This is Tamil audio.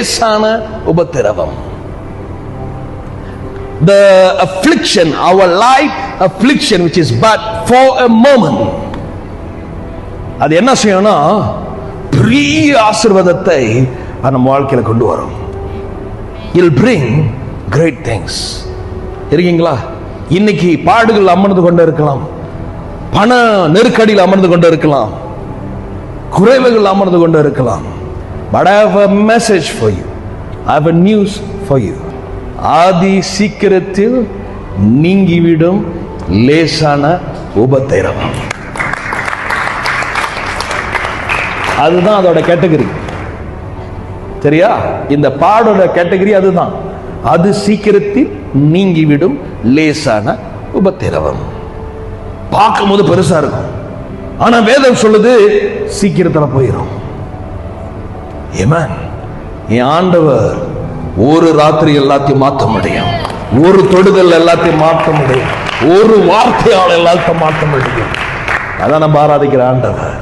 லேசான உபத்திரவம். The affliction, our light affliction, which is but for a moment, அது என்ன செய்யணும்னா பெரிய ஆசீர்வாதத்தை நம்ம வாழ்க்கையில கொண்டு வரும். It'll bring great things. இருக்கீங்களா? இன்னைக்கு பாடுகள் அமர்ந்து கொண்டு இருக்கலாம், பண நெருக்கடியில் அமர்ந்து கொண்டு இருக்கலாம், குறைவுகள் அமர்ந்து கொண்டு இருக்கலாம். But I have a message for you. I have a news for you. ஆதி சீக்கிரத்தில் நீங்கிவிடும் லேசான உபத்திரவம். அதுதான் அதோட கேட்டகரி. சரியா? இந்த பாடோட கேட்டகரி அதுதான். அது சீக்கிரத்தில் நீங்கிவிடும் லேசான உபத்திரவம். பார்க்கும் போது பெருசா இருக்கும், ஆனா வேதம் சொல்லுது சீக்கிரத்துல போயிடும். ஆமென். என் ஆண்டவர் ஒரு ராத்திரி எல்லாத்தையும் மாற்ற முடியும், ஒரு தொடுதல் எல்லாத்தையும் மாற்ற முடியும், ஒரு வார்த்தையால் எல்லாத்தையும் மாற்ற முடியும். அதான் நம்ம ஆராதிக்கிற ஆண்டவர்.